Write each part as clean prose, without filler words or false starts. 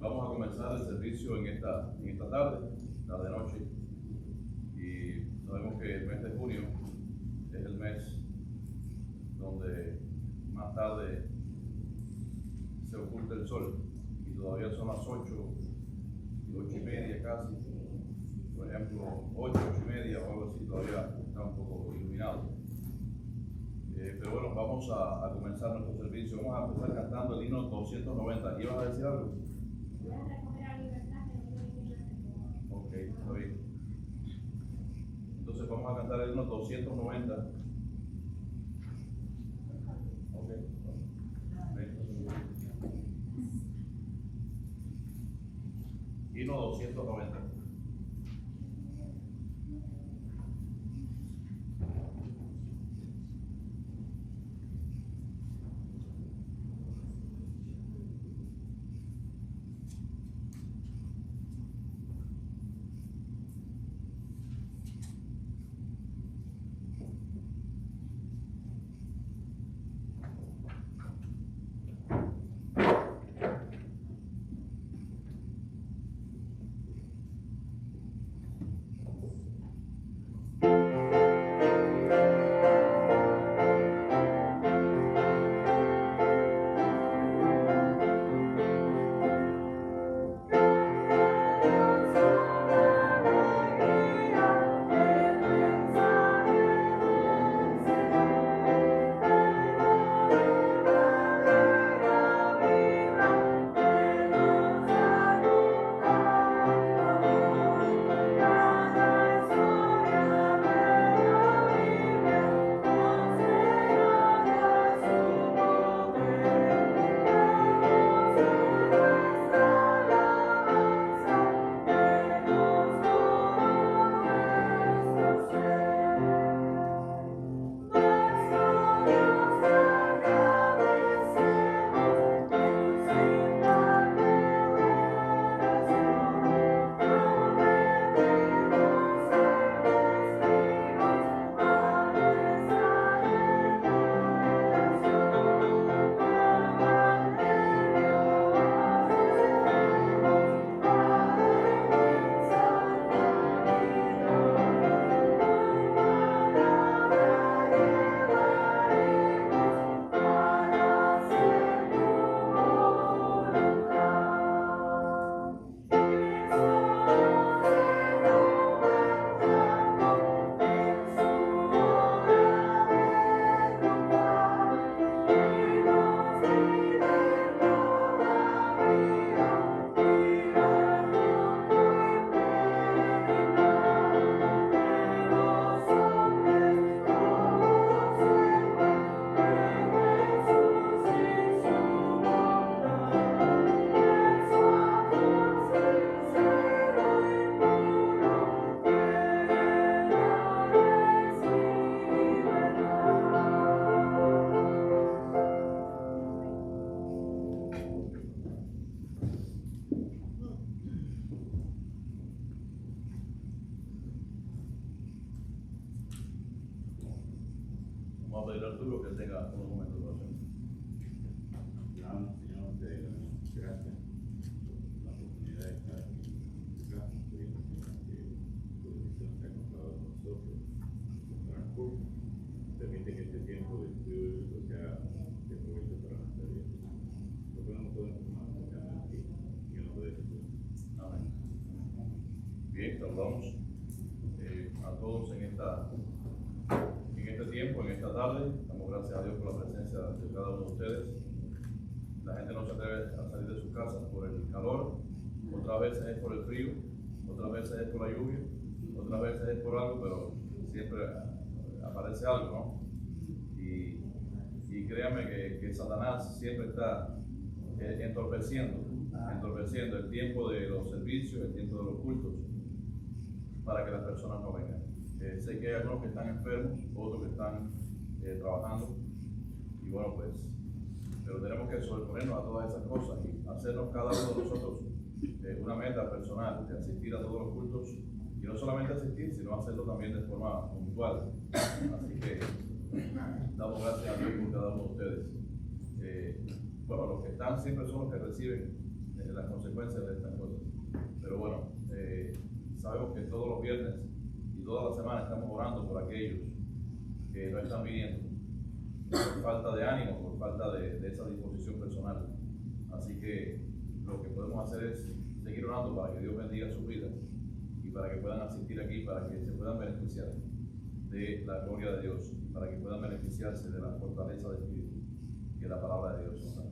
Vamos a comenzar el servicio en esta tarde-noche, y sabemos que el mes de junio es el mes donde más tarde se oculta el sol, y todavía son las 8:30 casi, por ejemplo, 8:30 o algo así, todavía está un poco iluminado. Pero bueno, vamos a comenzar nuestro servicio. Vamos a empezar cantando el himno 290. ¿Ibas a decir algo? Ok, está bien. Entonces vamos a cantar el himno 290. Ok. Himno 290. Vamos a pedir a Arturo que tenga unos momentos de oración. Señor, te damos gracias por la oportunidad de estar aquí en tu casa. Pedimos, Señor, que tu bendición sea contada con nosotros, con transcurso. Permite que este tiempo de estudio bíblico sea de provecho para nuestra vida. Lo ponemos todo en tus manos, aquí, en el nombre de Jesús. Amén. Bien, saludamos a todos en este tiempo, en esta tarde. Damos gracias a Dios por la presencia de cada uno de ustedes. La gente no se atreve a salir de sus casas por el calor, otras veces es por el frío, otras veces es por la lluvia, otras veces es por algo, pero siempre aparece algo, ¿no? Y créanme que Satanás siempre está entorpeciendo el tiempo de los servicios, el tiempo de los cultos, para que las personas no vengan. Sé que hay algunos que están enfermos, otros que están trabajando, y bueno, pues, pero tenemos que sobreponernos a todas esas cosas y hacernos cada uno de nosotros una meta personal de asistir a todos los cultos, y no solamente asistir, sino hacerlo también de forma puntual. Así que damos gracias a Dios por cada uno de ustedes. Bueno, los que están siempre son los que reciben las consecuencias de estas cosas. Pero bueno, sabemos que todos los viernes y toda la semana estamos orando por aquellos que no están viniendo por falta de ánimo, por falta de esa disposición personal. Así que lo que podemos hacer es seguir orando para que Dios bendiga sus vidas y para que puedan asistir aquí, para que se puedan beneficiar de la gloria de Dios, para que puedan beneficiarse de la fortaleza del Espíritu que la palabra de Dios nos da.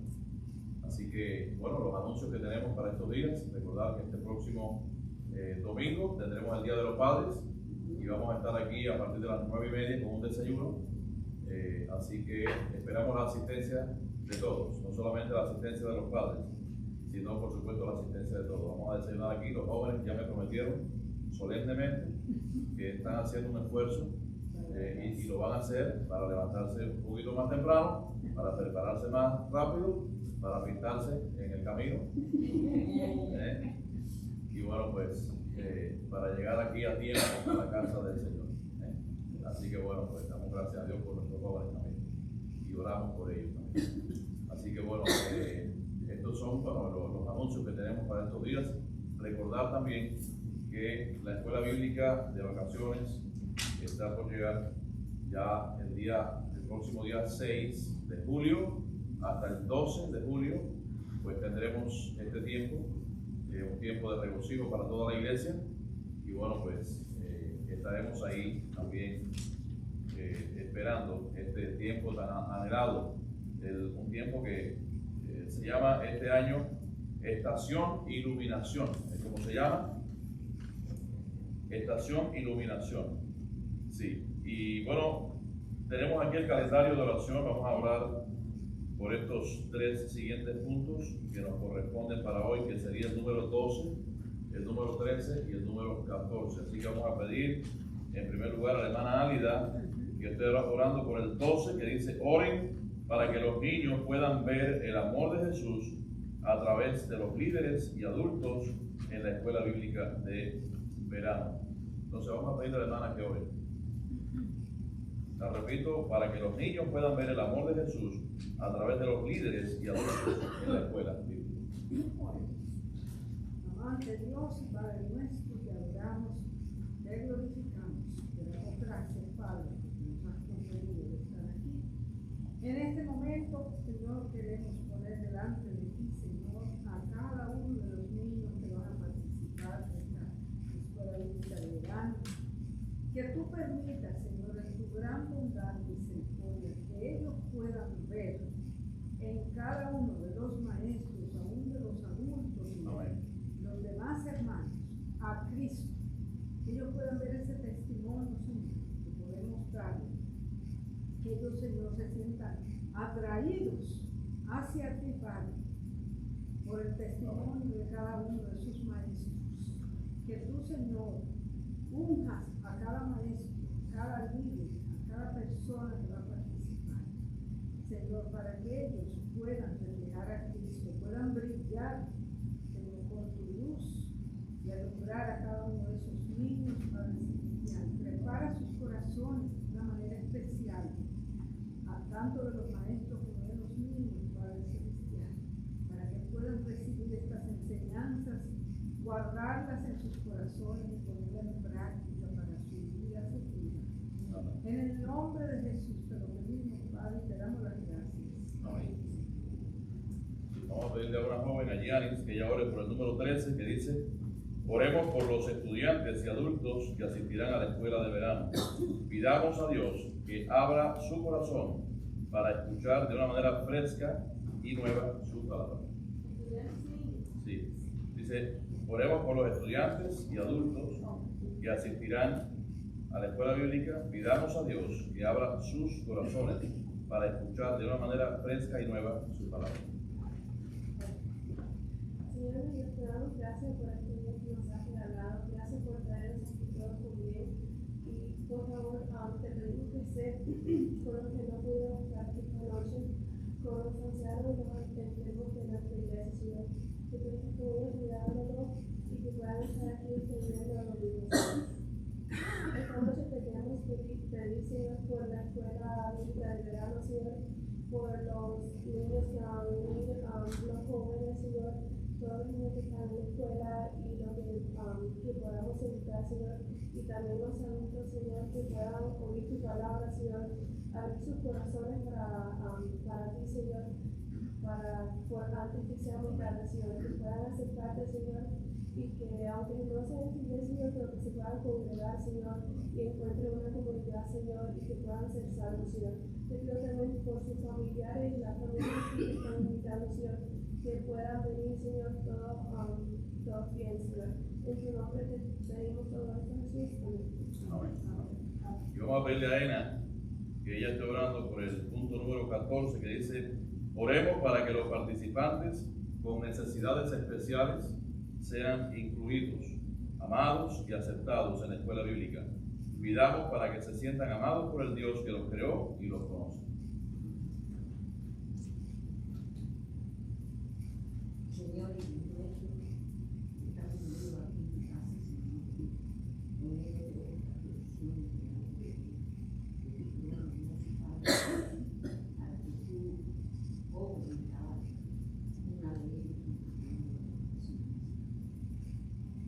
Así que, bueno, los anuncios que tenemos para estos días, recordar que este próximo domingo tendremos el Día de los Padres y vamos a estar aquí a partir de las 9:30 con un desayuno. Así que esperamos la asistencia de todos, no solamente la asistencia de los padres, sino por supuesto la asistencia de todos. Vamos a desayunar aquí, los jóvenes ya me prometieron solemnemente que están haciendo un esfuerzo y lo van a hacer para levantarse un poquito más temprano, para prepararse más rápido, para pintarse en el camino. Y bueno, pues para llegar aquí a tiempo a la casa del Señor. Así que bueno, pues damos gracias a Dios por nuestros jóvenes también y oramos por ellos también. Así que bueno, estos son los anuncios que tenemos para estos días. Recordar también que la escuela bíblica de vacaciones está por llegar ya el próximo día 6 de julio hasta el 12 de julio, pues tendremos este tiempo, un tiempo de regocijo para toda la iglesia y bueno, pues estaremos ahí también esperando este tiempo tan anhelado, un tiempo que se llama este año Estación Iluminación, es como se llama, Estación Iluminación, sí, y bueno, tenemos aquí el calendario de oración, vamos a orar por estos 3 siguientes puntos que nos corresponden para hoy, que sería el número 12, el número 13 y el número 14. Así que vamos a pedir en primer lugar a la hermana Álida que esté orando por el 12, que dice: oren para que los niños puedan ver el amor de Jesús a través de los líderes y adultos en la escuela bíblica de verano. Entonces vamos a pedir a la hermana que ore. La repito, para que los niños puedan ver el amor de Jesús a través de los líderes y adultos en la escuela bíblica. Amante Dios y Padre nuestro, te adoramos, te glorificamos, te damos gracias, Padre, porque nos has concedido de estar aquí. En este momento, Señor, queremos poner delante de ti, Señor, a cada uno de los niños que van a participar de esta escuela bíblica de verano. Que tú permitas, Señor, en tu gran bondad y misericordia, que ellos puedan ver en cada uno de los maestros, aún de los adultos, Señor, los demás hermanos, a Cristo. Que ellos puedan ver ese testimonio, Señor, que podemos darles. Que ellos, Señor, se sientan atraídos hacia ti, Padre, por el testimonio de cada uno de sus maestros. Que tú, Señor, unjas a cada maestro, a cada líder, a cada persona que va a participar, Señor, para que ellos puedan reflejar a Cristo, puedan brillar, Señor, con tu luz y alumbrar a cada uno de esos niños, Padre Celestial. Prepara sus corazones de una manera especial, a tanto de los maestros como de los niños, Padre Celestial, para que puedan recibir estas enseñanzas, guardarlas en sus corazones y ponerlas en práctica para su vida futura. En el nombre de Jesús te lo pedimos, Padre, y te damos las gracias. Amén. Vamos a pedirle a una joven, a Yanis, que ella ore por el número 13, que dice: oremos por los estudiantes y adultos que asistirán a la escuela de verano. Pidamos a Dios que abra su corazón para escuchar de una manera fresca y nueva su palabra. Sí. Dice: oremos por los estudiantes y adultos que asistirán a la escuela bíblica. Pidamos a Dios que abra sus corazones para escuchar de una manera fresca y nueva su palabra. Señor, Dios, te damos gracias por este día que nos has regalado. Gracias por traernos aquí todos con bien. Y por favor, te pedimos que estés con los que no pudieron estar esta noche, con los ancianos y los enfermos de nuestra iglesia, Señor. Que tú estés cuidándolos y que puedan estar aquí enseñando a los niños. Esta noche te queremos pedir, Señor, por la escuela bíblica del verano, Señor, por los niños que van a venir, los jóvenes, Señor, todos los niños que están en la escuela y lo que podamos evitar, Señor, y también los adultos, Señor, que puedan oír tu palabra, Señor, abrir sus corazones para ti, Señor, antes que sea muy tarde, Señor, que puedan aceptarte, Señor, y que aunque no sea en tu iglesia, Señor, pero que se puedan congregar, Señor, y encuentren una comunidad, Señor, y que puedan ser salvos, Señor. Te pido también por sus familiares y las familias que están invitando, Señor, que puedan venir, Señor, todos bien, Señor. En tu nombre te pedimos todo esto, Jesús. Amén. Amén. Y vamos a pedirle a Ena que ella esté orando por el punto número 14 que dice: oremos para que los participantes con necesidades especiales sean incluidos, amados y aceptados en la escuela bíblica. Pidamos para que se sientan amados por el Dios que los creó y los conoce. Señor, y nuestro, estamos unidos aquí en tu casa, Señor, en medio de esta aflicción, de tu trono, hermoso Padre, para que tú obres en cada una de ellos en tu nombre, Jesús.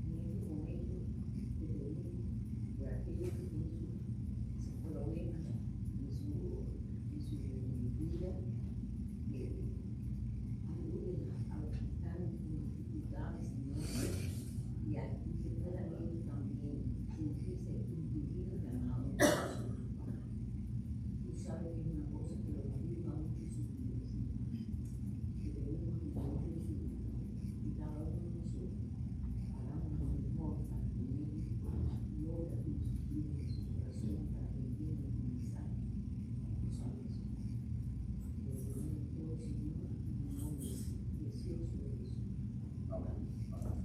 En este momento te pedimos por aquellos que tienen sus problemas en su vida, ayuden a los que están en dificultades, Señor, y a que puedan ellos también sentirse incluidos y amados. Tú sabes que es una cosa que los ayuda mucho en sus vidas, Señor. Te pedimos en el nombre de Jesús, y cada uno de nosotros hagamos lo mejor para que ellos logren sus vidas y su corazón para que entiendan el mensaje. Tú sabes. Te pedimos todo, Señor, en el nombre precioso de Jesús. Amén. Amén.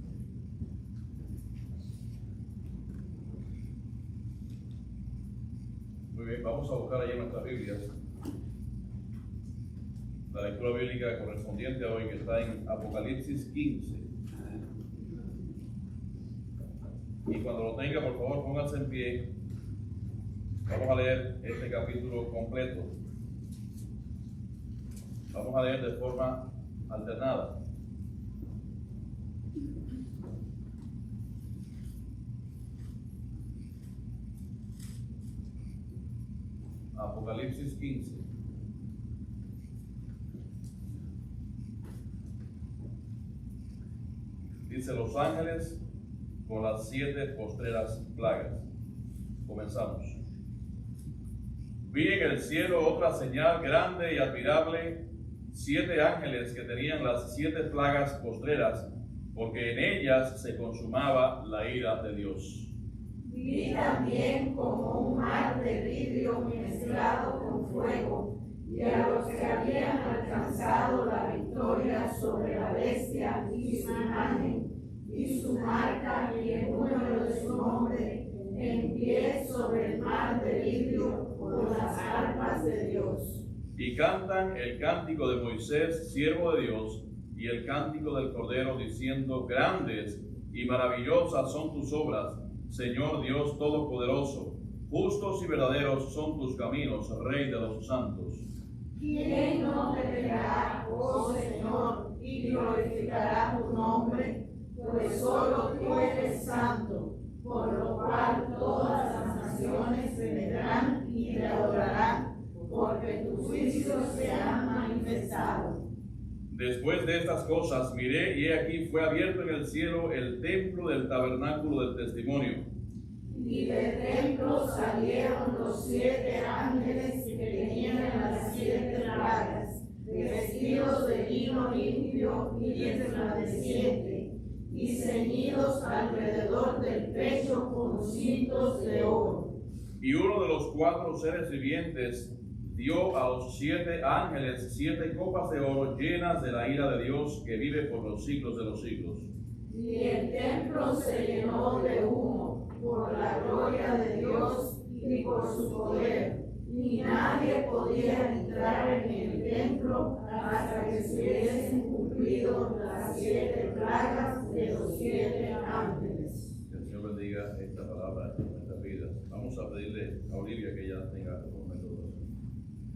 Muy bien, vamos a buscar allí en nuestras Biblias la lectura bíblica correspondiente a hoy, que está en Apocalipsis 15. Y cuando lo tenga, por favor, pónganse en pie. Vamos a leer este capítulo completo. Vamos a leer de forma alternada. Apocalipsis 15. Dice: los ángeles con las 7 postreras plagas. Comenzamos. Vi en el cielo otra señal grande y admirable, 7 ángeles que tenían las 7 plagas postreras, porque en ellas se consumaba la ira de Dios. Vi también como un mar de vidrio mezclado con fuego, y a los que habían alcanzado la victoria sobre la bestia y su imagen, y su marca y el número de su nombre, en pie sobre el mar de vidrio con las arpas de Dios. Y cantan el cántico de Moisés, siervo de Dios, y el cántico del Cordero, diciendo: grandes y maravillosas son tus obras, Señor Dios Todopoderoso. Justos y verdaderos son tus caminos, Rey de los santos. ¿Quién no temerá, oh Señor, y glorificará tu nombre? Pues solo tú eres santo, por lo cual todas las naciones vendrán y te adorarán, porque tus juicios se han manifestado. Después de estas cosas miré, y he aquí fue abierto en el cielo el templo del tabernáculo del testimonio. Y del templo salieron los 7 ángeles que tenían las 7 plagas, vestidos de lino limpio y resplandeciente, y ceñidos alrededor del pecho con cintos de oro. Y uno de los 4 seres vivientes dio a los 7 ángeles 7 copas de oro llenas de la ira de Dios, que vive por los siglos de los siglos. Y el templo se llenó de humo por la gloria de Dios y por su poder, y nadie podía entrar en el templo hasta que se hubiesen cumplido las 7 plagas de los 7 ángeles. Que el Señor bendiga esta palabra en nuestras vidas. Vamos a pedirle a Olivia que ella tenga un momento de oración.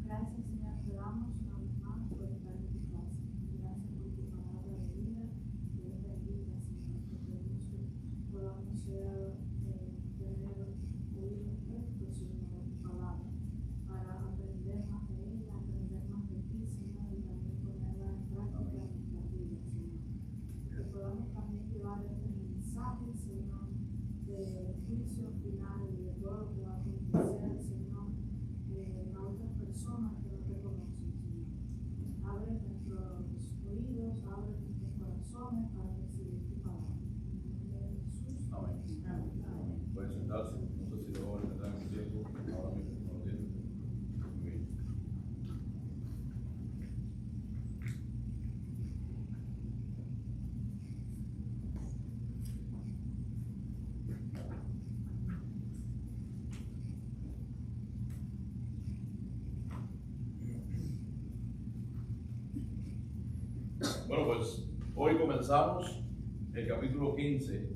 Gracias, Señor, te damos una vez más por estar en tu casa. Gracias por tu palabra de vida. Te final y de todo lo que va a acontecer, Señor, a otras personas que no te conocen, Señor. Abre nuestros oídos, abre nuestros corazones para recibir tu palabra. En el nombre de Jesús. Amén. Amén. Pueden sentarse. No sé si los jóvenes tendrán un tiempo ahora mismo. No lo tienen. Muy bien. Bueno, pues hoy comenzamos el capítulo 15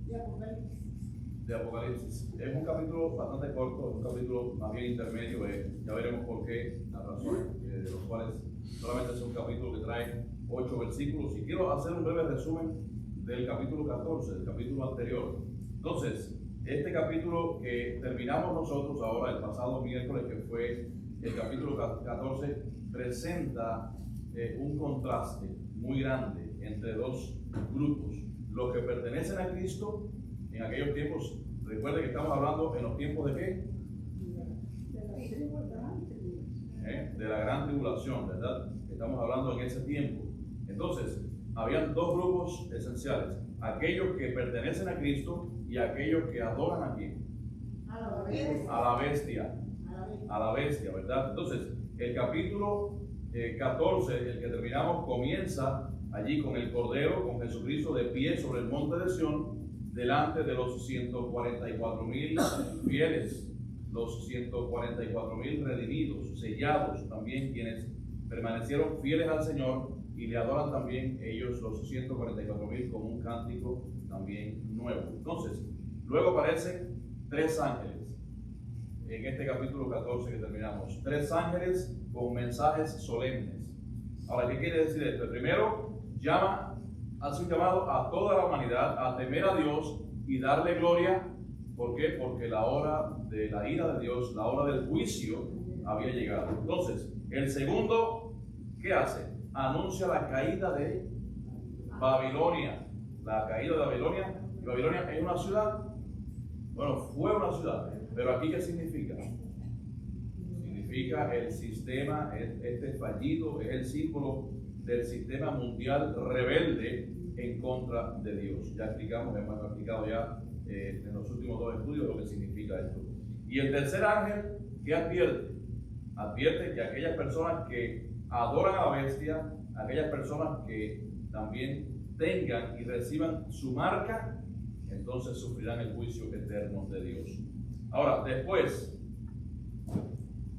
Y Apocalipsis. de Apocalipsis. Es un capítulo bastante corto, es un capítulo más bien intermedio. Ya veremos por qué, las razones de los cuales solamente es un capítulo que trae 8 versículos. Y quiero hacer un breve resumen del capítulo 14, del capítulo anterior. Entonces, este capítulo que terminamos nosotros ahora, el pasado miércoles, que fue el capítulo 14, presenta un contraste muy grande entre dos grupos. Los que pertenecen a Cristo en aquellos tiempos, recuerden que estamos hablando en los tiempos de qué? De la gran tribulación, ¿verdad? Estamos hablando en ese tiempo. Entonces, habían dos grupos esenciales: aquellos que pertenecen a Cristo y aquellos que adoran a quién? A la bestia. A la bestia. A la bestia, ¿verdad? Entonces, el capítulo 14, el que terminamos, comienza allí con el Cordero, con Jesucristo de pie sobre el monte de Sión, delante de los 144,000 fieles, los 144,000 redimidos, sellados también, quienes permanecieron fieles al Señor y le adoran también ellos, los 144,000, con un cántico también nuevo. Entonces, luego aparecen 3 ángeles en este capítulo 14 que terminamos. 3 ángeles con mensajes solemnes. Ahora, ¿qué quiere decir esto? El primero hace un llamado a toda la humanidad a temer a Dios y darle gloria. ¿Por qué? Porque la hora de la ira de Dios, la hora del juicio, había llegado. Entonces, el segundo, ¿qué hace? Anuncia la caída de Babilonia. La caída de Babilonia. ¿Y Babilonia es una ciudad? Bueno, fue una ciudad. Pero aquí, ¿qué significa? Significa el sistema, este fallido, es el símbolo del sistema mundial rebelde en contra de Dios. Ya explicamos, hemos explicado ya en los últimos 2 estudios lo que significa esto. Y el tercer ángel, ¿qué advierte? Advierte que aquellas personas que adoran a la bestia, aquellas personas que también tengan y reciban su marca, entonces sufrirán el juicio eterno de Dios. Ahora, después,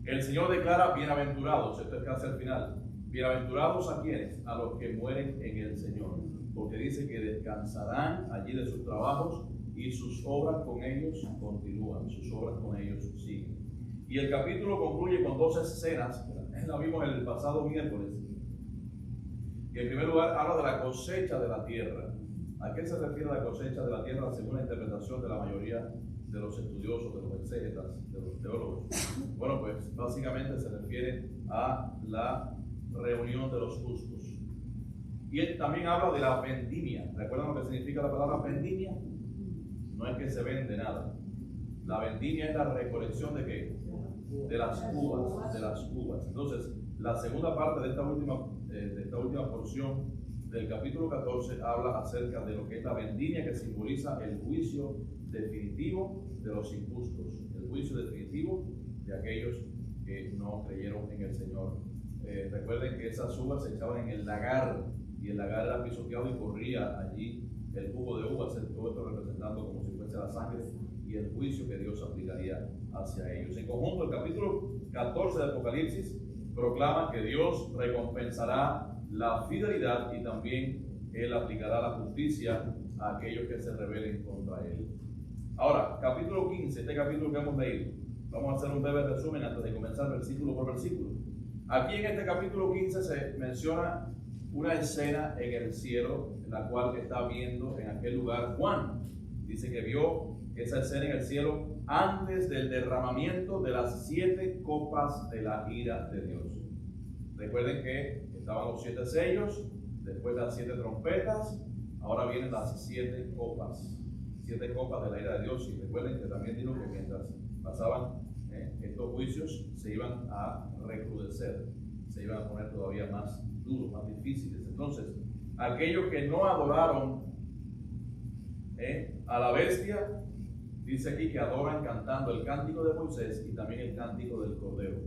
el Señor declara bienaventurados, esto es casi al final. Bienaventurados ¿a quiénes? A los que mueren en el Señor, porque dice que descansarán allí de sus trabajos y sus obras con ellos continúan, sus obras con ellos siguen. Y el capítulo concluye con 2 escenas, la vimos el pasado miércoles, que en primer lugar habla de la cosecha de la tierra. ¿A qué se refiere la cosecha de la tierra según la interpretación de la mayoría de los estudiosos, de los exégetas, de los teólogos? Bueno, pues básicamente se refiere a la reunión de los justos. Y él también habla de la vendimia. ¿Recuerdan lo que significa la palabra vendimia? No es que se vende nada. La vendimia es la recolección de ¿qué? De las uvas, de las uvas. Entonces, la segunda parte de esta última porción del capítulo 14 habla acerca de lo que es la vendimia, que simboliza el juicio definitivo de los injustos, el juicio definitivo de aquellos que no creyeron en el Señor. Recuerden que esas uvas se echaban en el lagar, y el lagar era pisoteado y corría allí el jugo de uvas, todo esto representando como si fuese la sangre y el juicio que Dios aplicaría hacia ellos. En conjunto, el capítulo 14 de Apocalipsis proclama que Dios recompensará la fidelidad y también Él aplicará la justicia a aquellos que se rebelen contra Él. Ahora, capítulo 15, este capítulo que hemos leído, vamos a hacer un breve resumen antes de comenzar versículo por versículo. Aquí en este capítulo 15 se menciona una escena en el cielo, en la cual está viendo en aquel lugar Juan. Dice que vio esa escena en el cielo antes del derramamiento de las 7 copas de la ira de Dios. Recuerden que estaban los 7 sellos, después las 7 trompetas, ahora vienen las 7 copas. 7 copas de la ira de Dios. Y recuerden que también dijo que mientras pasaban estos juicios se iban a recrudecer, se iban a poner todavía más duros, más difíciles. Entonces, aquellos que no adoraron a la bestia, dice aquí que adoran cantando el cántico de Moisés y también el cántico del Cordero.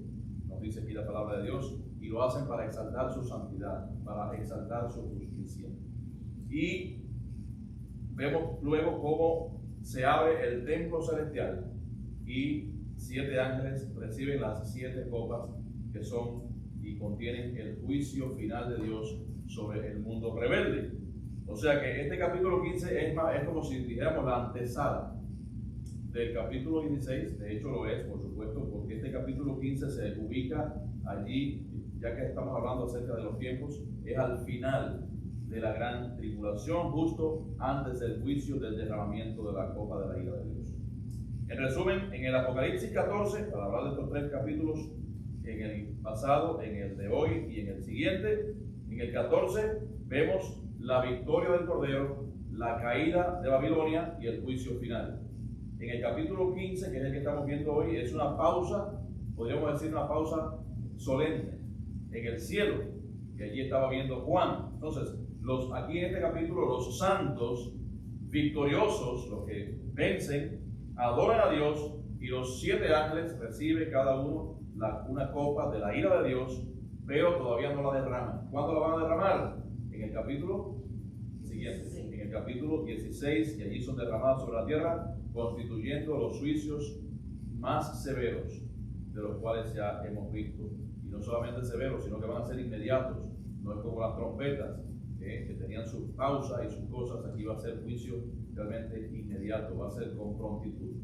Nos dice aquí la palabra de Dios, y lo hacen para exaltar su santidad, para exaltar su justicia. Y vemos luego cómo se abre el templo celestial y 7 ángeles reciben las 7 copas que son y contienen el juicio final de Dios sobre el mundo rebelde. O sea que este capítulo 15 es como si dijéramos la antesala del capítulo 16. De hecho lo es, por supuesto, porque este capítulo 15 se ubica allí, ya que estamos hablando acerca de los tiempos, es al final de la gran tribulación, justo antes del juicio del derramamiento de la copa de la ira de Dios. En resumen, en el Apocalipsis 14, para hablar de estos 3 capítulos, en el pasado, en el de hoy y en el siguiente, en el 14 vemos la victoria del Cordero, la caída de Babilonia y el juicio final. En el capítulo 15, que es el que estamos viendo hoy, es una pausa, podríamos decir una pausa solemne en el cielo, que allí estaba viendo Juan. Entonces, aquí en este capítulo, los santos victoriosos, los que vencen, adoran a Dios, y los 7 ángeles reciben cada uno una copa de la ira de Dios, pero todavía no la derraman. ¿Cuándo la van a derramar? En el capítulo siguiente, en el capítulo 16, y allí son derramados sobre la tierra, constituyendo los juicios más severos, de los cuales ya hemos visto. Y no solamente severos, sino que van a ser inmediatos. No es como las trompetas, que tenían su pausa y sus cosas. Aquí va a ser juicio realmente inmediato, va a ser con prontitud.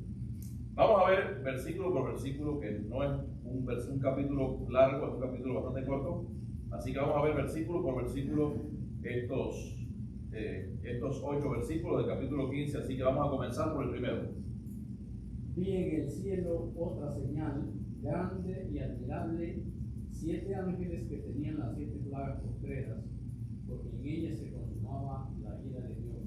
Vamos a ver versículo por versículo, que no es un capítulo largo, es un capítulo bastante corto. Así que vamos a ver versículo por versículo estos 8 versículos del capítulo 15. Así que vamos a comenzar por el primero. Vi en el cielo otra señal grande y admirable, 7 ángeles que tenían las 7 plagas postreras, porque en ellas se consumaba la ira de Dios.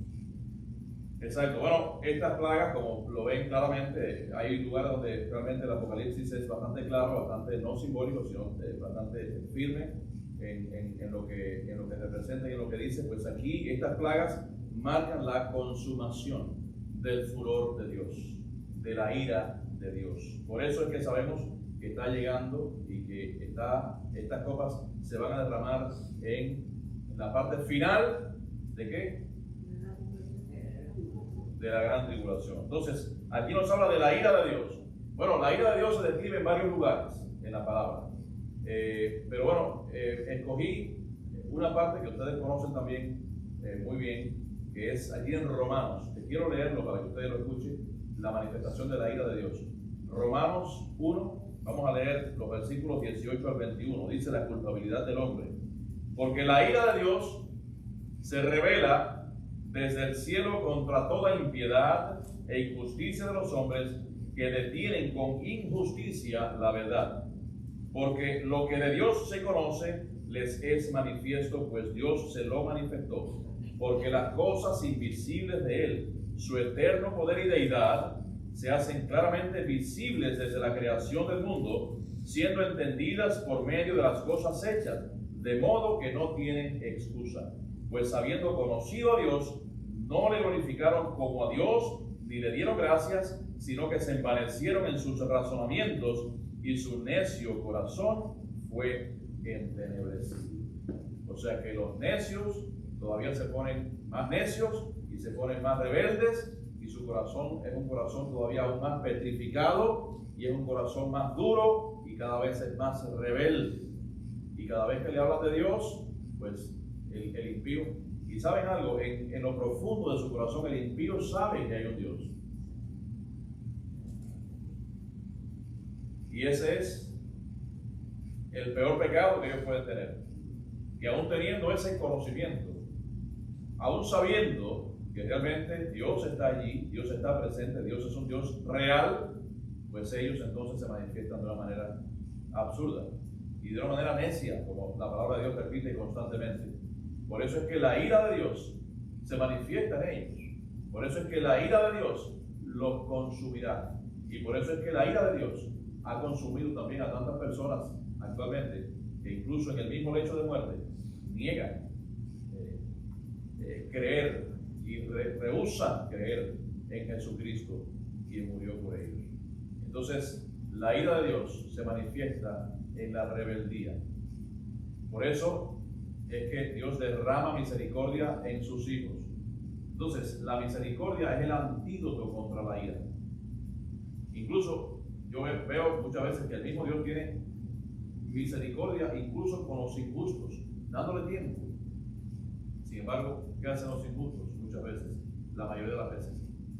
Exacto. Bueno, estas plagas, como lo ven claramente, hay lugares donde realmente el Apocalipsis es bastante claro, bastante no simbólico, sino bastante firme en lo que representa y en lo que dice. Pues aquí estas plagas marcan la consumación del furor de Dios, de la ira de Dios. Por eso es que sabemos que está llegando y que estas copas se van a derramar en la parte final ¿de qué? De la gran tribulación. Entonces, aquí nos habla de la ira de Dios. Bueno, la ira de Dios se describe en varios lugares en la palabra. Pero bueno, escogí una parte que ustedes conocen también muy bien, que es allí en Romanos. Quiero leerlo para que ustedes lo escuchen, la manifestación de la ira de Dios. Romanos 1, vamos a leer los versículos 18 al 21. Dice la culpabilidad del hombre. Porque la ira de Dios se revela desde el cielo contra toda impiedad e injusticia de los hombres que detienen con injusticia la verdad. Porque lo que de Dios se conoce les es manifiesto, pues Dios se lo manifestó. Porque las cosas invisibles de Él, su eterno poder y deidad, se hacen claramente visibles desde la creación del mundo, siendo entendidas por medio de las cosas hechas, de modo que no tienen excusa. Pues habiendo conocido a Dios, no le glorificaron como a Dios, ni le dieron gracias, sino que se envanecieron en sus razonamientos, y su necio corazón fue entenebrecido. O sea que los necios todavía se ponen más necios y se ponen más rebeldes, y su corazón es un corazón todavía aún más petrificado, y es un corazón más duro, y cada vez es más rebelde. Y cada vez que le hablas de Dios, pues el impío, y saben algo, en lo profundo de su corazón el impío sabe que hay un Dios. Y ese es el peor pecado que ellos pueden tener. Que aún teniendo ese conocimiento, aún sabiendo que realmente Dios está allí, Dios está presente, Dios es un Dios real, pues ellos entonces se manifiestan de una manera absurda y de una manera necia, como la palabra de Dios repite constantemente. Por eso es que la ira de Dios se manifiesta en ellos. Por eso es que la ira de Dios los consumirá. Y por eso es que la ira de Dios ha consumido también a tantas personas actualmente que incluso en el mismo lecho de muerte niegan creer y rehúsan creer en Jesucristo, quien murió por ellos. Entonces, la ira de Dios se manifiesta en la rebeldía. Por eso es que Dios derrama misericordia en sus hijos. Entonces, la misericordia es el antídoto contra la ira. Incluso yo veo muchas veces que el mismo Dios tiene misericordia incluso con los injustos, dándole tiempo. Sin embargo, ¿qué hacen los injustos? Muchas veces, la mayoría de las veces,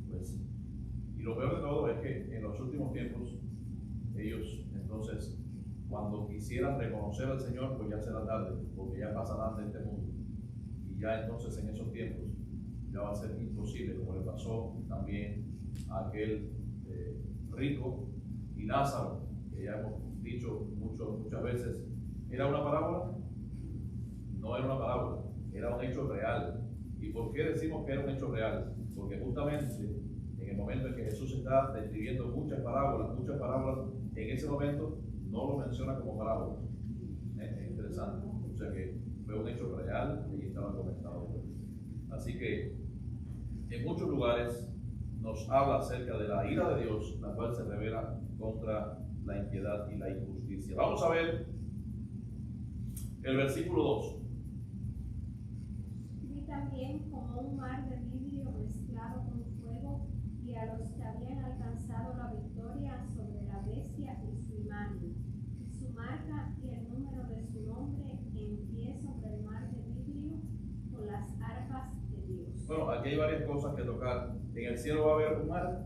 pues. Y lo peor de todo es que en los últimos tiempos, ellos entonces, cuando quisieran reconocer al Señor, pues ya será tarde, porque ya pasarán de este mundo. Y ya entonces en esos tiempos, ya va a ser imposible, como le pasó también a aquel rico y Lázaro, que ya hemos dicho muchas veces. ¿Era una parábola? No era una parábola, era un hecho real. ¿Y por qué decimos que era un hecho real? Porque justamente en el momento en que Jesús está describiendo muchas parábolas, en ese momento no lo menciona como parábola. Es interesante. O sea que fue un hecho real y estaba comentado. Así que en muchos lugares nos habla acerca de la ira de Dios, la cual se revela contra la impiedad y la injusticia. Vamos a ver el versículo 2. Vi también como un mar de vidrio mezclado con fuego, y a los que habían alcanzado la victoria sobre la bestia y su imagen, y su marca y el número de su nombre, en pie sobre el mar de vidrio, con las arpas de Dios. Bueno, aquí hay varias cosas que tocar. En el cielo va a haber un mar.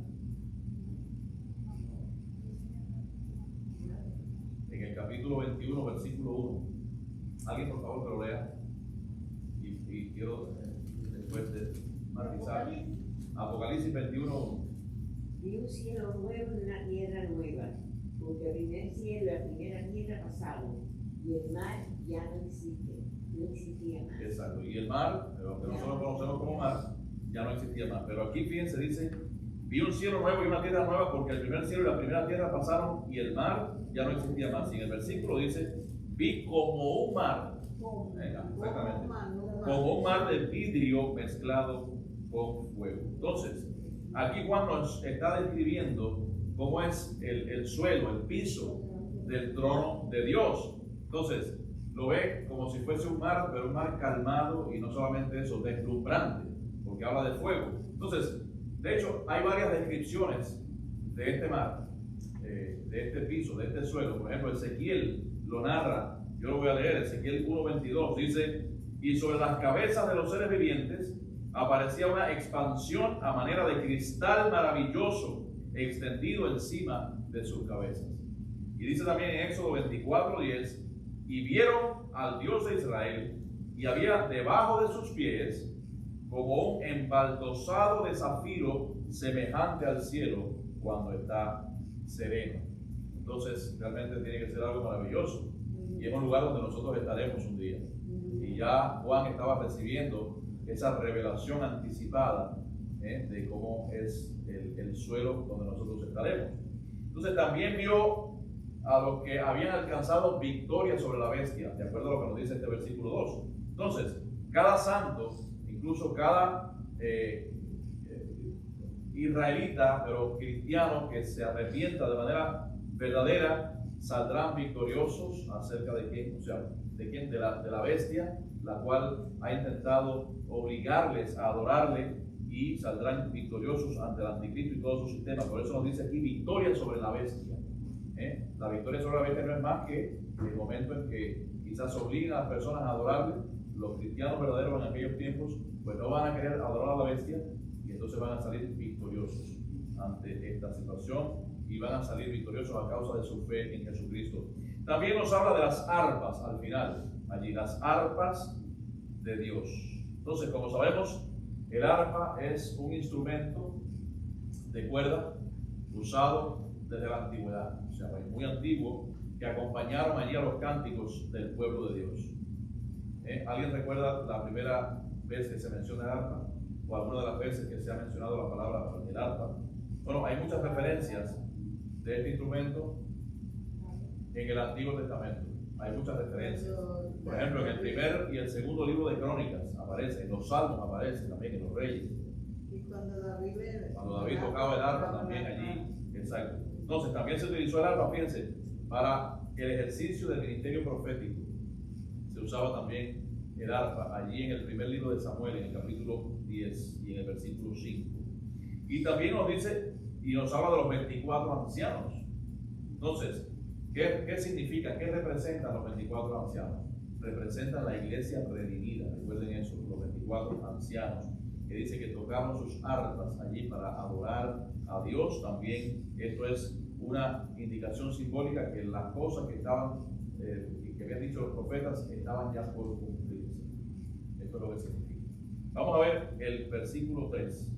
En el capítulo 21, versículo 1. Alguien por favor que lo lea. Y quiero después de matizar. Apocalipsis 21. Vi un cielo nuevo y una tierra nueva, porque el primer cielo y la primera tierra pasaron, y el mar ya no existe, no existía más. Exacto. Y el mar, lo que nosotros conocemos como mar, ya no existía más. Pero aquí, fíjense, dice: vi un cielo nuevo y una tierra nueva, porque el primer cielo y la primera tierra pasaron y el mar ya no existía más. Y en el versículo dice: vi como un mar. Exactamente. Como un mar de vidrio mezclado con fuego. Entonces, aquí Juan nos está describiendo cómo es el suelo, el piso del trono de Dios. Entonces, lo ve como si fuese un mar, pero un mar calmado, y no solamente eso, deslumbrante, porque habla de fuego. Entonces, de hecho, hay varias descripciones de este mar, de este piso, de este suelo. Por ejemplo, Ezequiel lo narra, yo lo voy a leer, Ezequiel 1:22, dice: y sobre las cabezas de los seres vivientes aparecía una expansión a manera de cristal maravilloso, extendido encima de sus cabezas. Y dice también en Éxodo 24:10: y vieron al Dios de Israel, y había debajo de sus pies como un embaldosado de zafiro semejante al cielo cuando está sereno. Entonces realmente tiene que ser algo maravilloso, y es un lugar donde nosotros estaremos un día. Y ya Juan estaba recibiendo esa revelación anticipada de cómo es el suelo donde nosotros estaremos. Entonces también vio a los que habían alcanzado victoria sobre la bestia, de acuerdo a lo que nos dice este versículo 2. Entonces, cada santo, incluso cada israelita, pero cristiano que se arrepienta de manera verdadera, saldrán victoriosos acerca de quién, o sea, de quién, de la bestia, la cual ha intentado obligarles a adorarle, y saldrán victoriosos ante el anticristo y todo su sistema. Por eso nos dice aquí victoria sobre la bestia. La victoria sobre la bestia no es más que el momento en que quizás obligan a las personas a adorarle. Los cristianos verdaderos en aquellos tiempos pues no van a querer adorar a la bestia, y entonces van a salir victoriosos ante esta situación, y van a salir victoriosos a causa de su fe en Jesucristo. También nos habla de las arpas al final, allí, las arpas de Dios. Entonces, como sabemos, el arpa es un instrumento de cuerda usado desde la antigüedad, o sea, muy antiguo, que acompañaron allí a los cánticos del pueblo de Dios. ¿Alguien recuerda la primera vez que se menciona el arpa? o algunas de las veces que se ha mencionado la palabra el arpa. Bueno, hay muchas referencias de este instrumento en el Antiguo Testamento. Hay muchas referencias. Por ejemplo, en el primer y el segundo libro de Crónicas aparece, en los Salmos aparece también, en los Reyes. Y cuando David tocaba el arpa también allí. Exacto. Entonces, también se utilizó el arpa, fíjense, para el ejercicio del ministerio profético. Se usaba también el arpa allí en el primer libro de Samuel, en el capítulo 10 y en el versículo 5. Y también nos dice y nos habla de los 24 ancianos. Entonces, ¿qué significa? ¿Qué representan los 24 ancianos? Representan la iglesia redimida. Recuerden eso, los 24 ancianos, que dice que tocaron sus arpas allí para adorar a Dios. También esto es una indicación simbólica que las cosas que estaban, que habían dicho los profetas, estaban ya por cumplirse. Esto es lo que significa. Vamos a ver el versículo 3.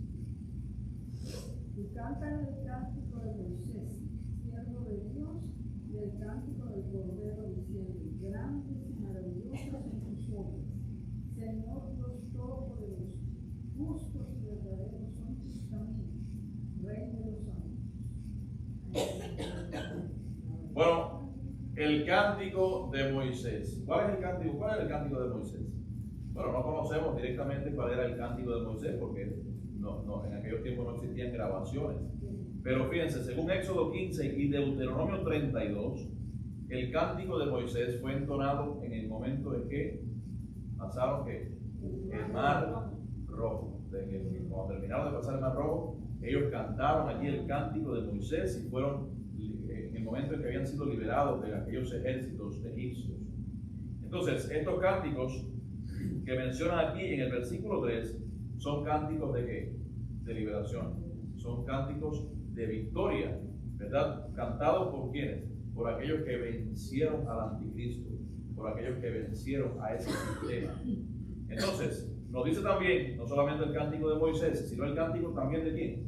Y cantan el cántico de Moisés, siervo de Dios, y el cántico del Cordero, diciendo: grandes y maravillosas son tus obras, Señor Dios Todopoderoso, justos y verdaderos son tus caminos, Rey de los ángeles. Bueno, el cántico de Moisés. ¿Cuál es el cántico? ¿Cuál es el cántico de Moisés? Bueno, no conocemos directamente cuál era el cántico de Moisés porque en aquellos tiempos no existían grabaciones. Pero fíjense, según Éxodo 15 y Deuteronomio 32, el cántico de Moisés fue entonado en el momento en que pasaron el Mar Rojo. Cuando terminaron de pasar el Mar Rojo, ellos cantaron allí el cántico de Moisés y fueron en el momento en que habían sido liberados de aquellos ejércitos egipcios. Entonces, estos cánticos que mencionan aquí en el versículo 3 son cánticos de ¿qué? De liberación. Son cánticos de victoria, ¿verdad? Cantados por ¿quiénes? Por aquellos que vencieron al anticristo, por aquellos que vencieron a ese sistema. Entonces, nos dice también, no solamente el cántico de Moisés, sino el cántico también de ¿quién?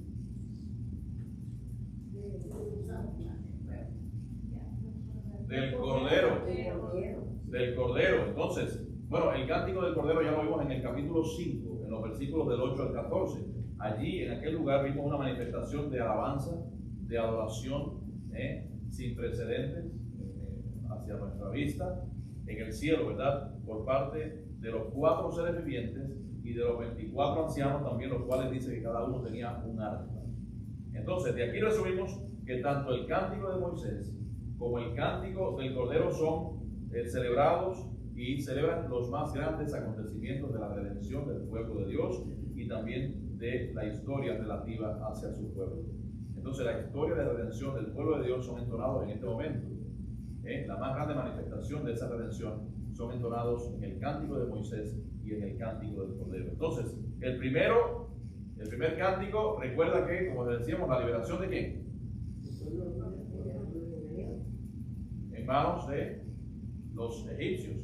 Del Cordero. Del Cordero. Entonces, bueno, el cántico del Cordero ya lo vimos en el capítulo 5, en los versículos del 8 al 14. Allí, en aquel lugar, vimos una manifestación de alabanza, de adoración, sin precedentes hacia nuestra vista, en el cielo, ¿verdad? Por parte de los 4 seres vivientes y de los 24 ancianos también, los cuales dice que cada uno tenía un arpa. Entonces, de aquí resumimos que tanto el cántico de Moisés como el cántico del Cordero son celebrados y celebran los más grandes acontecimientos de la redención del pueblo de Dios y también de la historia relativa hacia su pueblo. Entonces, la historia de redención del pueblo de Dios son entonados en este momento. La más grande manifestación de esa redención son entonados en el cántico de Moisés y en el cántico del Cordero. Entonces, el primer cántico recuerda que, como decíamos, la liberación de ¿quién? En manos de los egipcios.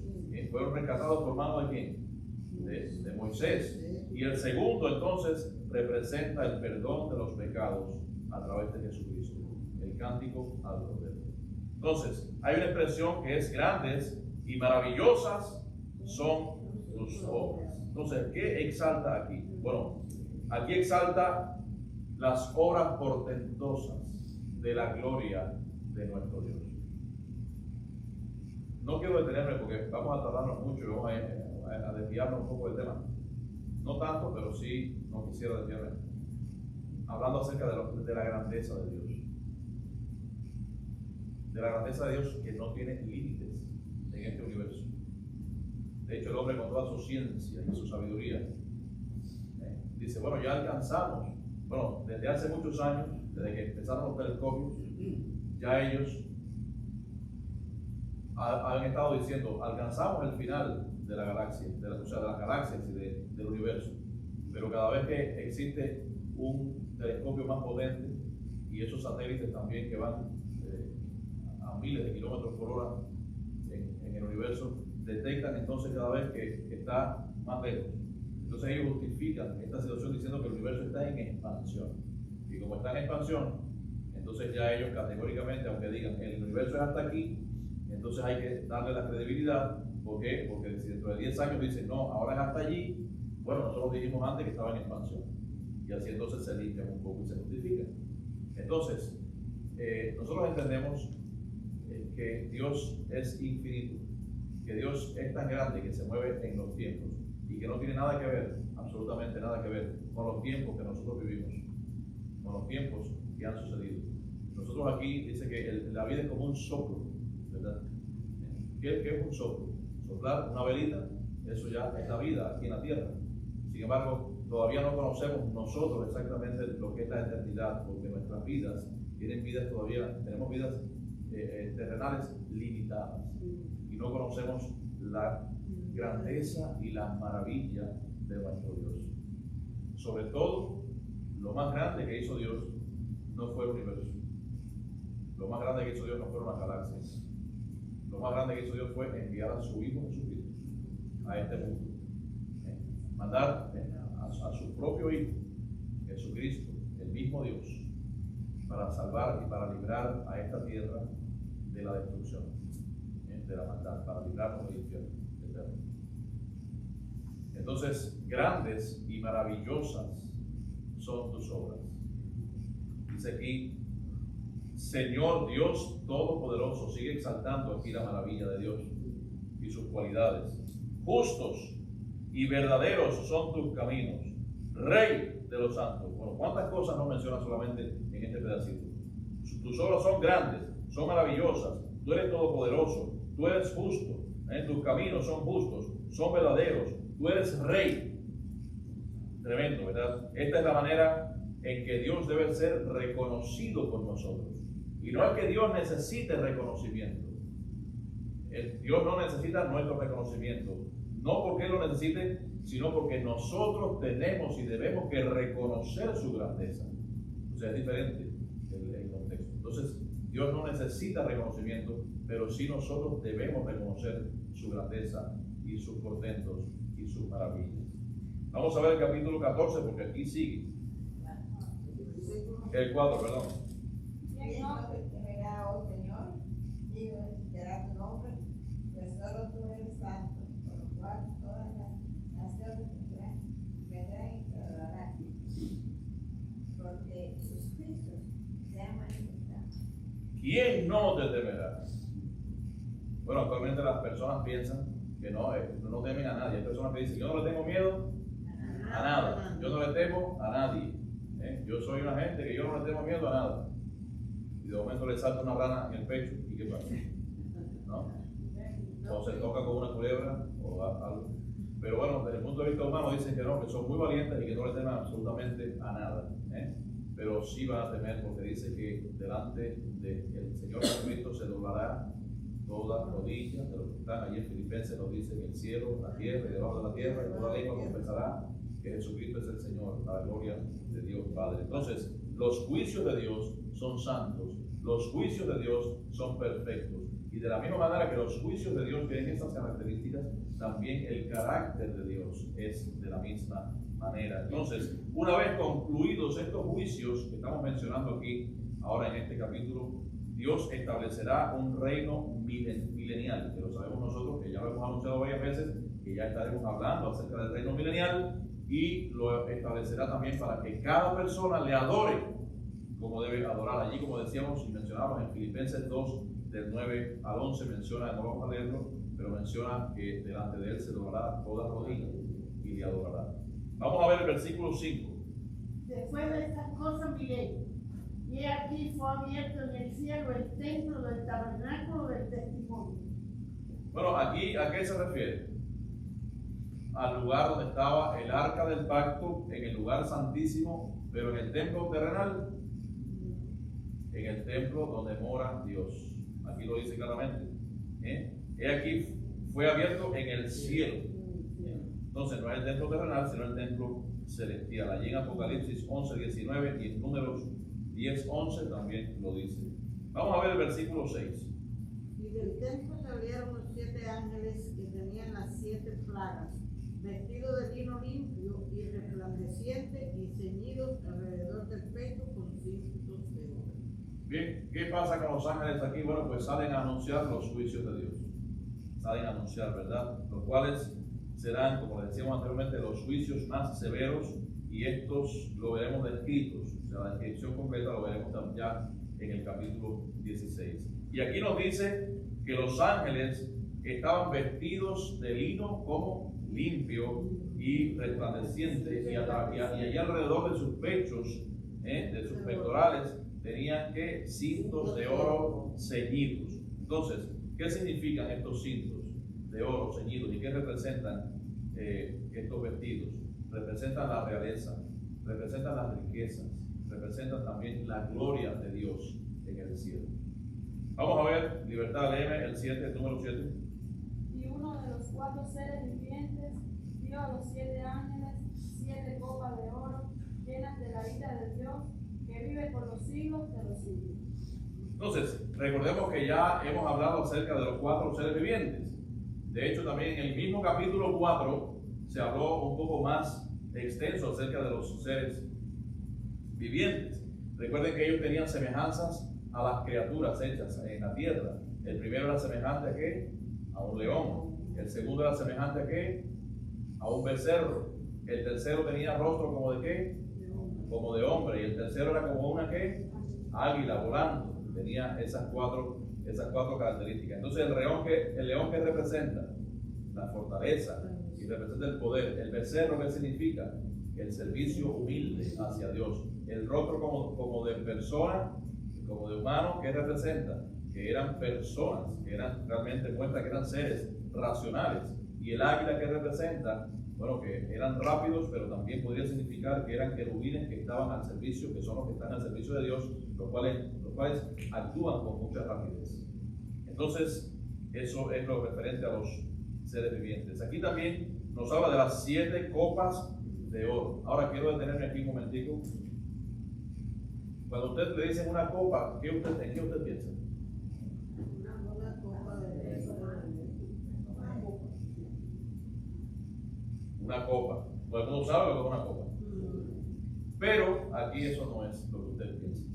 Fueron rescatados por mano de ¿quién? De Moisés. Y el segundo, entonces, representa el perdón de los pecados a través de Jesucristo. El cántico al Cordero. Entonces, hay una expresión que es: grandes y maravillosas son tus obras. Entonces, ¿qué exalta aquí? Bueno, aquí exalta las obras portentosas de la gloria de nuestro Dios. No quiero detenerme porque vamos a tardarnos mucho y vamos a desviarnos un poco del tema. No tanto, pero sí no quisiera desviarme. Hablando acerca de la grandeza de Dios. De la grandeza de Dios que no tiene límites en este universo. De hecho, el hombre con toda su ciencia y su sabiduría dice, bueno, ya alcanzamos. Bueno, desde hace muchos años, desde que empezaron los telescopios, ya ellos han estado diciendo, alcanzamos el final de la galaxia, de las galaxias y del universo. Pero cada vez que existe un telescopio más potente y esos satélites también que van a miles de kilómetros por hora en el universo, detectan entonces cada vez que está más lejos. Entonces ellos justifican esta situación diciendo que el universo está en expansión. Y como está en expansión, entonces ya ellos categóricamente, aunque digan que el universo es hasta aquí, entonces hay que darle la credibilidad. ¿Por qué? Porque si dentro de 10 años dicen, no, ahora es hasta allí, Bueno, nosotros dijimos antes que estaba en expansión. Y así entonces se limpian un poco y se justifican. Entonces, nosotros entendemos que Dios es infinito, que Dios es tan grande que se mueve en los tiempos y que no tiene nada que ver, absolutamente nada que ver, con los tiempos que nosotros vivimos, con los tiempos que han sucedido. Nosotros aquí dice que la vida es como un soplo, ¿verdad? ¿Qué es un soplo? Soplar una velita, eso ya es la vida aquí en la tierra. Sin embargo, todavía no conocemos nosotros exactamente lo que es la eternidad, porque nuestras vidas tienen vidas todavía, tenemos vidas terrenales limitadas y no conocemos la grandeza y la maravilla de nuestro Dios. Sobre todo, lo más grande que hizo Dios no fue el universo. Lo más grande que hizo Dios no fueron las galaxias. Lo más grande que hizo Dios fue enviar a su Hijo Jesucristo a este mundo. Mandar a su propio Hijo, Jesucristo, el mismo Dios, para salvar y para librar a esta tierra de la destrucción, de la maldad, para librarnos del infierno eterno. Entonces, grandes y maravillosas son tus obras. Dice aquí, Señor Dios Todopoderoso, sigue exaltando aquí la maravilla de Dios y sus cualidades. Justos y verdaderos son tus caminos, Rey de los santos. Bueno, ¿cuántas cosas no menciona solamente en este pedacito? Tus obras son grandes, son maravillosas, tú eres todopoderoso, tú eres justo, tus caminos son justos, son verdaderos, tú eres Rey. Tremendo, ¿verdad? Esta es la manera en que Dios debe ser reconocido por nosotros. Y no es que Dios necesite reconocimiento. Dios no necesita nuestro reconocimiento. No porque Él lo necesite, sino porque nosotros tenemos y debemos que reconocer su grandeza. O sea, es diferente el contexto. Entonces, Dios no necesita reconocimiento, pero sí nosotros debemos reconocer su grandeza y sus portentos y sus maravillas. Vamos a ver el capítulo 14 porque aquí sigue. El 4, perdón. Que me da, oh Señor, y será tu nombre, pues solo tú eres santo, por lo cual todas las naciones vendrán y te adorarán, porque sus juicios se han manifestado. ¿Quién no te temerá? Bueno, actualmente las personas piensan que no temen a nadie. Hay personas que dicen, yo no le tengo miedo a nada, yo no le temo a nadie. Yo soy una gente que yo no le tengo miedo a nada. Y de momento le salta una rana en el pecho, ¿y qué pasa? ¿No? O se toca con una culebra o algo. Pero bueno, desde el punto de vista humano dicen que no, que son muy valientes y que no le temen absolutamente a nada. Pero sí van a temer porque dice que delante del Señor Jesucristo se doblará toda rodilla de los que están allí en Filipenses, nos dice en el cielo, la tierra y debajo de la tierra, y toda lengua confesará que Jesucristo es el Señor, para la gloria de Dios Padre. Entonces, los juicios de Dios son santos, los juicios de Dios son perfectos. Y de la misma manera que los juicios de Dios tienen estas características, también el carácter de Dios es de la misma manera. Entonces, una vez concluidos estos juicios que estamos mencionando aquí, ahora en este capítulo, Dios establecerá un reino milenial, que lo sabemos nosotros, que ya lo hemos anunciado varias veces, que ya estaremos hablando acerca del reino milenial, y lo establecerá también para que cada persona le adore como debe adorar. Allí, como decíamos y mencionamos en Filipenses 2, del 9 al 11, menciona, no vamos a leerlo, pero menciona que delante de él se doblará toda rodilla y le adorará. Vamos a ver el versículo 5. Después de estas cosas miré, y aquí fue abierto en el cielo el templo del tabernáculo del testimonio. Bueno, aquí, ¿a qué se refiere? Al lugar donde estaba el arca del pacto, en el lugar santísimo, pero en el templo terrenal, en el templo donde mora Dios. Aquí lo dice claramente. He aquí fue abierto en el cielo. Entonces no es el templo terrenal, sino el templo celestial. Allí en Apocalipsis 11, 19 y en Números 10, 11 también lo dice. Vamos a ver el versículo 6. Y del templo salieron los 7 ángeles que tenían las 7 plagas, vestidos de lino limpio y resplandeciente y ceñidos alrededor del pecho con cintos de oro. Bien, ¿qué pasa con los ángeles aquí? Bueno, pues salen a anunciar los juicios de Dios. Salen a anunciar, ¿verdad? Los cuales serán, como decíamos anteriormente, los juicios más severos, y estos lo veremos descritos, o sea, la descripción completa lo veremos ya en el capítulo 16. Y aquí nos dice que los ángeles estaban vestidos de lino como limpio y resplandeciente, y allí alrededor de sus pechos, de sus pectorales, tenían que cintos de oro ceñidos. Entonces, ¿qué significan estos cintos de oro ceñidos y qué representan estos vestidos? Representan la realeza, representan las riquezas, representan también la gloria de Dios en el cielo. Vamos a ver, Libertad, léeme el número 7. Y uno de los 4 seres vivientes dio a los 7 ángeles 7 copas de oro llenas de la ira de Dios, que vive por los siglos de los siglos. Entonces, recordemos que ya hemos hablado acerca de los 4 seres vivientes. De hecho, también en el mismo capítulo 4 se habló un poco más extenso acerca de los seres vivientes. Recuerden que ellos tenían semejanzas a las criaturas hechas en la tierra. El primero era semejante a ¿qué? A un león. El segundo era semejante a ¿qué? A un becerro. El tercero tenía rostro como de ¿qué? Como de hombre. Y el tercero era como una ¿qué? Águila volando. Tenía esas cuatro características. Entonces el león que representa la fortaleza y representa el poder. El becerro, ¿qué significa? El servicio humilde hacia Dios. El rostro como de persona, como de humano, ¿qué representa? Que eran personas, que eran realmente, muestra que eran seres racionales. Y el águila, ¿qué representa? Bueno, que eran rápidos, pero también podría significar que eran querubines que estaban al servicio, que son los que están al servicio de Dios, los cuales actúan con mucha rapidez. Entonces, eso es lo referente a los seres vivientes. Aquí también nos habla de las 7 copas de oro. Ahora quiero detenerme aquí un momentico. Cuando usted le dicen una copa, ¿en qué usted piensa? Una copa de Una copa. Todo el mundo sabe lo que es una copa. Pero aquí eso no es lo que usted piensa.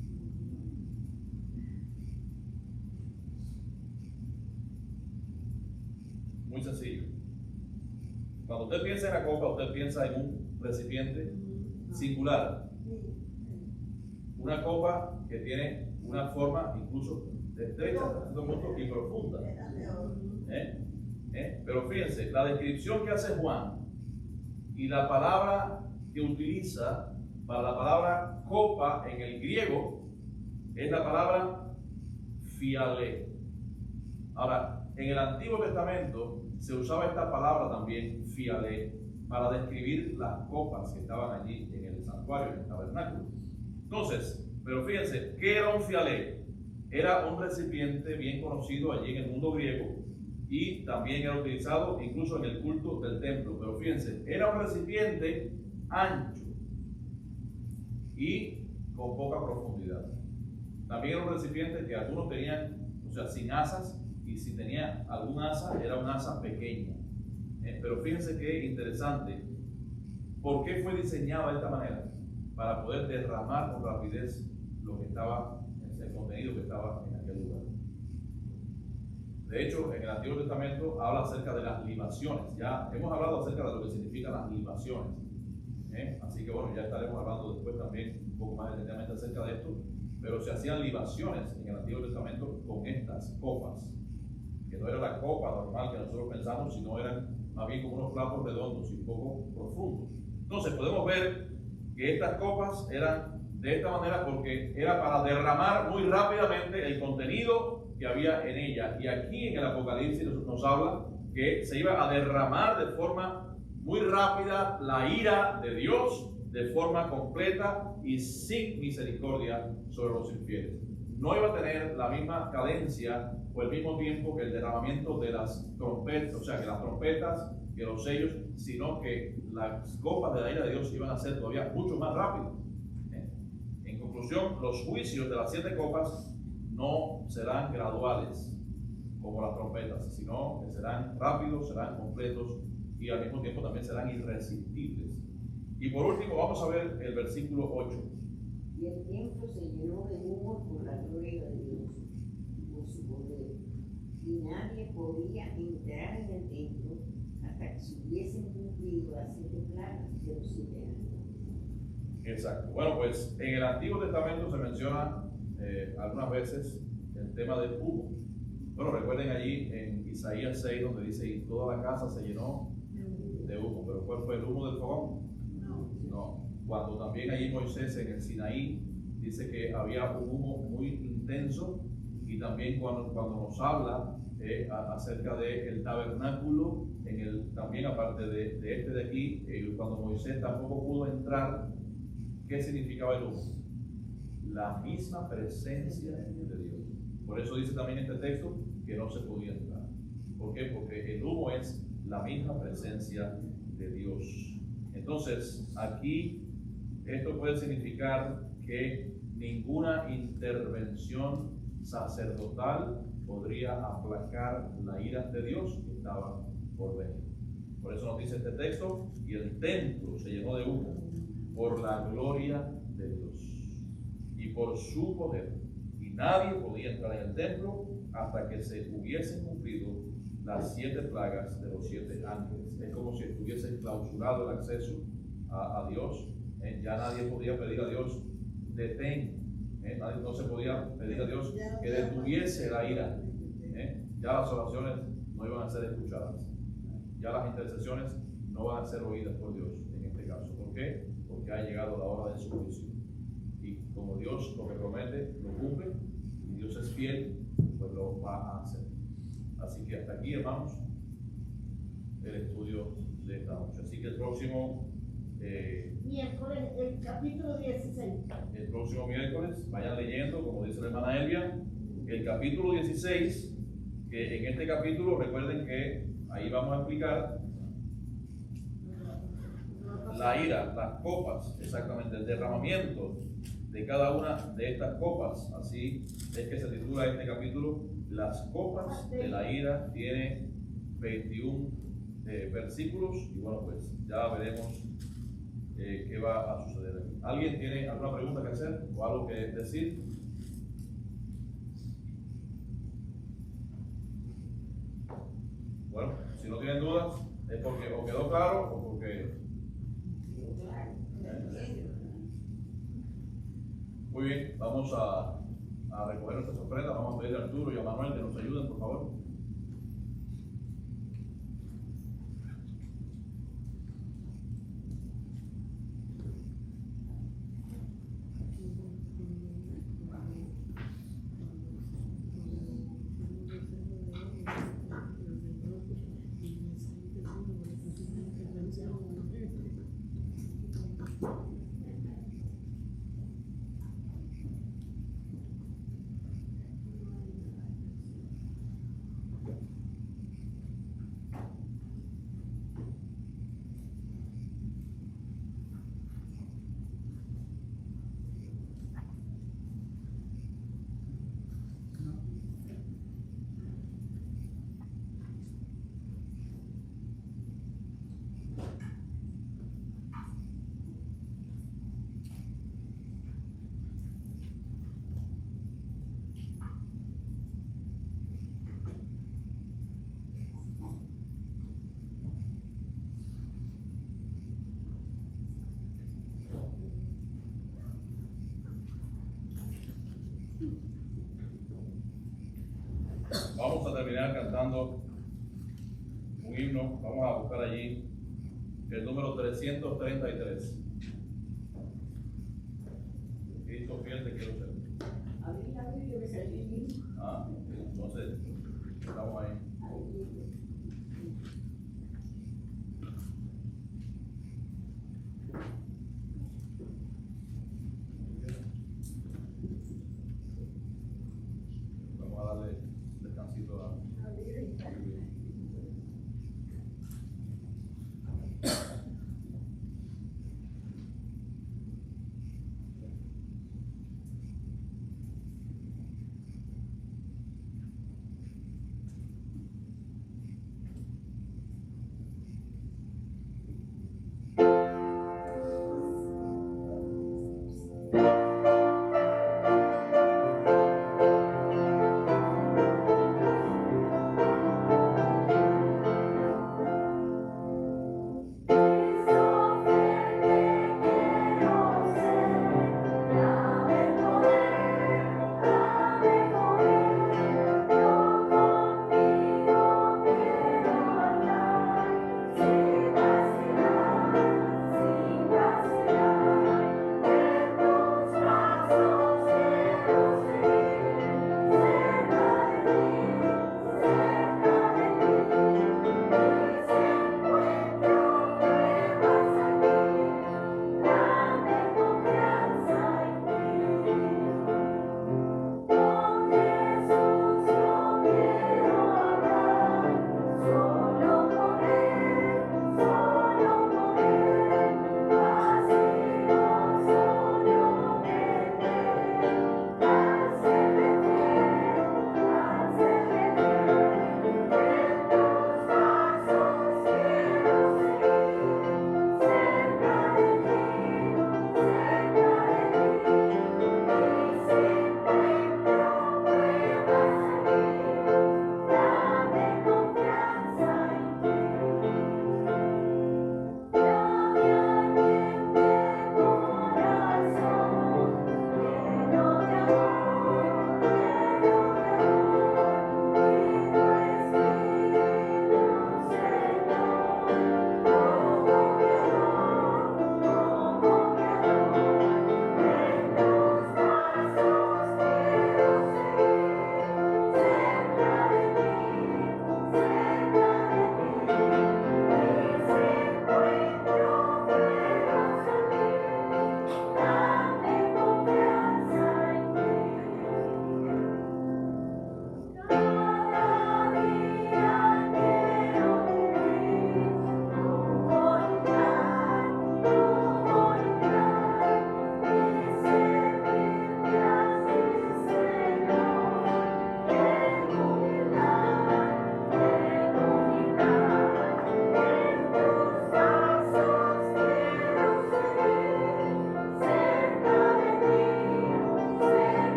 Muy sencillo. Cuando usted piensa en la copa, usted piensa en un recipiente singular. Una copa que tiene una forma incluso estrecha, hasta cierto punto, y profunda. Pero fíjense, la descripción que hace Juan y la palabra que utiliza para la palabra copa en el griego es la palabra fiale. Ahora, en el Antiguo Testamento se usaba esta palabra también, fiale, para describir las copas que estaban allí en el santuario, en el tabernáculo. Entonces, pero fíjense, ¿qué era un fiale? Era un recipiente bien conocido allí en el mundo griego y también era utilizado incluso en el culto del templo. Pero fíjense, era un recipiente ancho y con poca profundidad. También era un recipiente que algunos tenían, o sea, sin asas, y si tenía algún asa, era una asa pequeña. Pero fíjense qué interesante. ¿Por qué fue diseñado de esta manera? Para poder derramar con rapidez lo que estaba, el contenido que estaba en aquel lugar. De hecho, en el Antiguo Testamento habla acerca de las libaciones. Ya hemos hablado acerca de lo que significan las libaciones. Así que bueno, ya estaremos hablando después también un poco más detenidamente acerca de esto. Pero se hacían libaciones en el Antiguo Testamento con estas copas, que no era la copa normal que nosotros pensamos, sino eran más bien como unos platos redondos y un poco profundos. Entonces podemos ver que estas copas eran de esta manera porque era para derramar muy rápidamente el contenido que había en ella. Y aquí en el Apocalipsis nos habla que se iba a derramar de forma muy rápida la ira de Dios, de forma completa y sin misericordia sobre los infieles. No iba a tener la misma cadencia o el mismo tiempo que el derramamiento de las trompetas, o sea, que las trompetas, que los sellos, sino que las copas de la ira de Dios iban a ser todavía mucho más rápido. En conclusión, los juicios de las 7 copas no serán graduales como las trompetas, sino que serán rápidos, serán completos y al mismo tiempo también serán irresistibles. Y por último vamos a ver el versículo 8. Y el templo se llenó de humo por la gloria de Dios y por su poder. Y nadie podía entrar en el templo hasta hasta que se hubiesen cumplido las 7 plagas de los 7 años. Exacto. Bueno, pues en el Antiguo Testamento se menciona algunas veces el tema del humo. Bueno, recuerden allí en Isaías 6 donde dice, y toda la casa se llenó de humo. ¿Pero cuál fue el humo del fogón? No. Cuando también allí Moisés en el Sinaí dice que había un humo muy intenso, y también cuando nos habla acerca del tabernáculo, también aparte de aquí, cuando Moisés tampoco pudo entrar, ¿qué significaba el humo? La misma presencia de Dios. Por eso dice también este texto que no se podía entrar. ¿Por qué? Porque el humo es la misma presencia de Dios. Entonces, aquí esto puede significar que ninguna intervención sacerdotal podría aplacar la ira de Dios que estaba por venir. Por eso nos dice este texto, y el templo se llenó de humo por la gloria de Dios y por su poder, y nadie podía entrar en el templo hasta que se hubiesen cumplido las 7 plagas de los 7 ángeles. Es como si estuviese clausurado el acceso a Dios. Ya nadie podía pedir a Dios detén. No se podía pedir a Dios que detuviese la ira. Ya las oraciones no iban a ser escuchadas. Ya las intercesiones no van a ser oídas por Dios en este caso. ¿Por qué? Porque ha llegado la hora de su juicio. Y como Dios lo que promete, lo cumple, y Dios es fiel, pues lo va a hacer. Así que hasta aquí, hermanos, el estudio de esta noche. Así que el próximo miércoles, el capítulo 16. El próximo miércoles, vayan leyendo, como dice la hermana Elvia, el capítulo 16, que en este capítulo recuerden que ahí vamos a explicar la ira, las copas, exactamente, el derramamiento de cada una de estas copas. Así es que se titula este capítulo, Las copas de la ira. Tiene 21 versículos, y bueno, pues ya veremos qué va a suceder aquí. ¿Alguien tiene alguna pregunta que hacer o algo que decir? Bueno, si no tienen dudas, es porque o quedó claro o porque... Muy bien, vamos a recoger nuestras ofrendas. Vamos a pedirle a Arturo y a Manuel que nos ayuden, por favor. Vamos a terminar cantando un himno. Vamos a buscar allí el número 333. Cristo fiel te quiero ser. Abrí la Biblia y me salió el himno. Entonces, estamos ahí. Vamos a darle descansito a...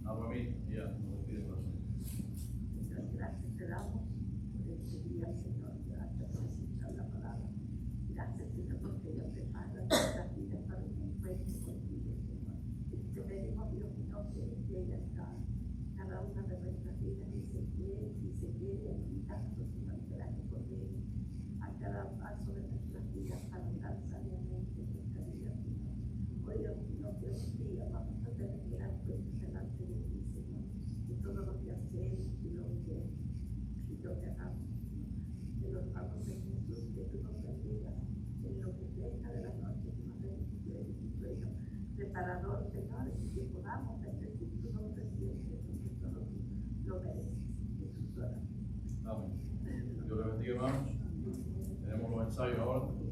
Habla a mí y ya, nos despide el corazón. Muchas gracias te damos por este día, Señor. Gracias por escuchar la palabra. Gracias, Señor, porque Dios te paga nuestras vidas para un encuentro contigo, Señor. Te pedimos, Dios mío, que llegue hasta cada una de nuestras vidas y se quede aplicando, Señor, que la que llegue a cada paso de nuestras vidas para andar sabiamente en esta vida, Señor. Hoy, Dios mío, que un día vamos a tener que dar cuenta delante de ti, Señor, de todo lo que hacemos y lo que hagamos, Señor. Que los vamos en Jesús, que tú nos bendigas en lo que resta de la noche, que nos des un sueño reparador, Señor, y que podamos bendecir tu nombre siempre, porque todo tú lo mereces. Jesús, ora. Amén. Dios les bendiga, hermanos. Tenemos los ensayos ahora.